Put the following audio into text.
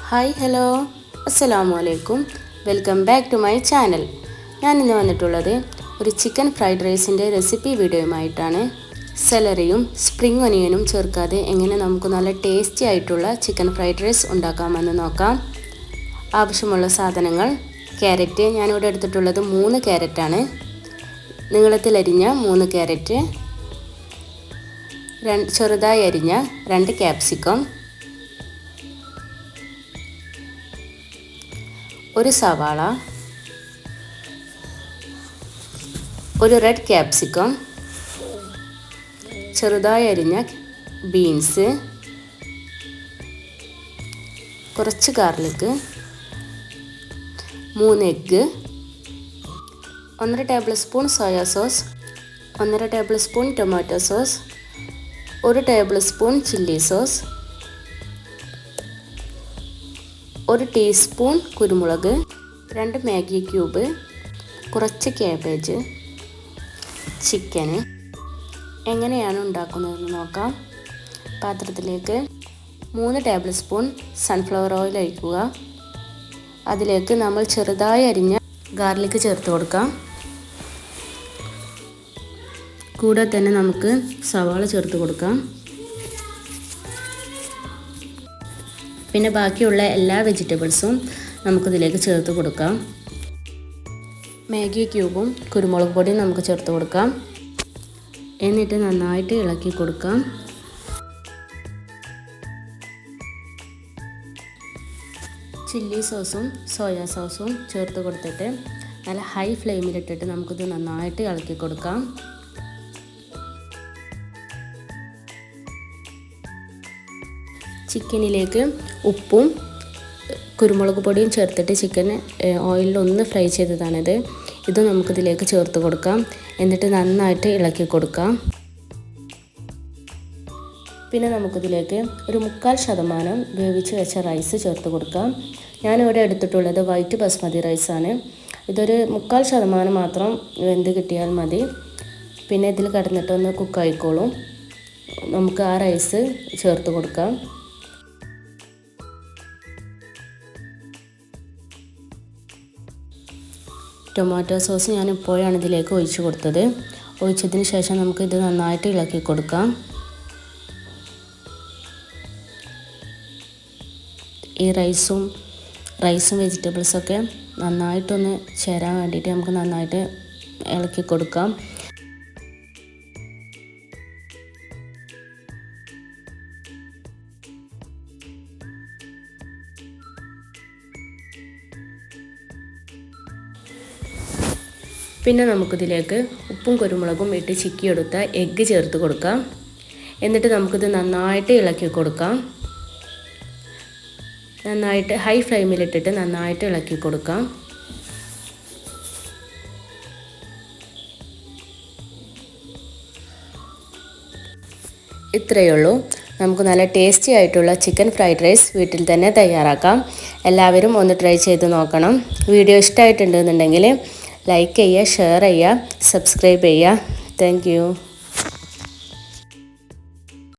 Hi hello അസ്സലാമു അലൈക്കും. Welcome back to my channel. ഞാനിന്ന് വന്നിട്ടുള്ളത് ഒരു ചിക്കൻ ഫ്രൈഡ് റൈസിൻ്റെ റെസിപ്പി വീഡിയോയുമായിട്ടാണ്. സെലറിയും സ്പ്രിംഗ് ഒനിയനും ചേർക്കാതെ എങ്ങനെ നമുക്ക് നല്ല ടേസ്റ്റി ആയിട്ടുള്ള ചിക്കൻ ഫ്രൈഡ് റൈസ് ഉണ്ടാക്കാമെന്ന് നോക്കാം. ആവശ്യമുള്ള സാധനങ്ങൾ: ക്യാരറ്റ്, ഞാനിവിടെ എടുത്തിട്ടുള്ളത് 3 ക്യാരറ്റാണ്. നീളത്തിലരിഞ്ഞ 3 ക്യാരറ്റ്, ചെറുതായി അരിഞ്ഞ 2 ക്യാപ്സിക്കം, ഒരു സവാള, ഒരു റെഡ് ക്യാപ്സിക്കം, ചെറുതായി അരിഞ്ഞ ബീൻസ്, കുറച്ച് garlic, 3 egg, 1.5 table spoon soya sauce, 1.5 table spoon tomato sauce, 1 table spoon chilli sauce, 1 teaspoon കുരുമുളക്, 2 മാഗി ക്യൂബ്, കുറച്ച് ക്യാബേജ്, ചിക്കന്. എങ്ങനെയാണ് ഉണ്ടാക്കുന്നതെന്ന് നോക്കാം. പാത്രത്തിലേക്ക് 3 ടേബിൾ സ്പൂൺ സൺഫ്ലവർ ഓയിൽ ഒഴിക്കുക. അതിലേക്ക് നമ്മൾ ചെറുതായി അരിഞ്ഞ ഗാർലിക് ചേർത്ത് കൊടുക്കാം. കൂടെ തന്നെ നമുക്ക് സവാള ചേർത്ത് കൊടുക്കാം. പിന്നെ ബാക്കിയുള്ള എല്ലാ വെജിറ്റബിൾസും നമുക്കിതിലേക്ക് ചേർത്ത് കൊടുക്കാം. മാഗി ക്യൂബും കുരുമുളക് പൊടിയും നമുക്ക് ചേർത്ത് കൊടുക്കാം. എന്നിട്ട് നന്നായിട്ട് ഇളക്കി കൊടുക്കാം. ചില്ലി സോസും സോയാ സോസും ചേർത്ത് കൊടുത്തിട്ട് നല്ല ഹൈ ഫ്ലെയിമിലിട്ടിട്ട് നമുക്കിത് നന്നായിട്ട് ഇളക്കി കൊടുക്കാം. ചിക്കനിലേക്ക് ഉപ്പും കുരുമുളക് പൊടിയും ചേർത്തിട്ട് ചിക്കൻ ഓയിലിൽ ഒന്ന് ഫ്രൈ ചെയ്തതാണിത്. ഇത് നമുക്കിതിലേക്ക് ചേർത്ത് കൊടുക്കാം. എന്നിട്ട് നന്നായിട്ട് ഇളക്കി കൊടുക്കാം. പിന്നെ നമുക്കിതിലേക്ക് ഒരു 3/4% വേവിച്ച് വെച്ച റൈസ് ചേർത്ത് കൊടുക്കാം. ഞാനിവിടെ എടുത്തിട്ടുള്ളത് വൈറ്റ് ബസ്മതി റൈസാണ്. ഇതൊരു 3/4% മാത്രം വെന്ത് കിട്ടിയാൽ മതി. പിന്നെ ഇതിൽ കിടന്നിട്ടൊന്ന് കുക്കായിക്കോളും. നമുക്ക് ആ റൈസ് ചേർത്ത് കൊടുക്കാം. ടൊമാറ്റോ സോസ് ഞാൻ ഇപ്പോഴാണ് ഇതിലേക്ക് ഒഴിച്ചു കൊടുത്തത്. ഒഴിച്ചതിന് ശേഷം നമുക്കിത് നന്നായിട്ട് ഇളക്കി കൊടുക്കാം. ഈ റൈസും വെജിറ്റബിൾസൊക്കെ നന്നായിട്ടൊന്ന് ചേരാൻ വേണ്ടിയിട്ട് നമുക്ക് നന്നായിട്ട് ഇളക്കി കൊടുക്കാം. പിന്നെ നമുക്കിതിലേക്ക് ഉപ്പും കുരുമുളകും ഇട്ട് ചിക്കിയെടുത്ത എഗ്ഗ് ചേർത്ത് കൊടുക്കാം. എന്നിട്ട് നമുക്കിത് നന്നായിട്ട് ഇളക്കി കൊടുക്കാം. നന്നായിട്ട് ഹൈ ഫ്ലെയിമിലിട്ടിട്ട് നന്നായിട്ട് ഇളക്കി കൊടുക്കാം. ഇത്രയേ ഉള്ളൂ. നമുക്ക് നല്ല ടേസ്റ്റി ആയിട്ടുള്ള ചിക്കൻ ഫ്രൈഡ് റൈസ് വീട്ടിൽ തന്നെ തയ്യാറാക്കാം. എല്ലാവരും ഒന്ന് ട്രൈ ചെയ്ത് നോക്കണം. വീഡിയോ ഇഷ്ടമായിട്ടുണ്ടെന്നുണ്ടെങ്കിൽ ലൈക്ക് ചെയ്യുക, ഷെയർ ചെയ്യുക, സബ്സ്ക്രൈബ് ചെയ്യുക. Thank you.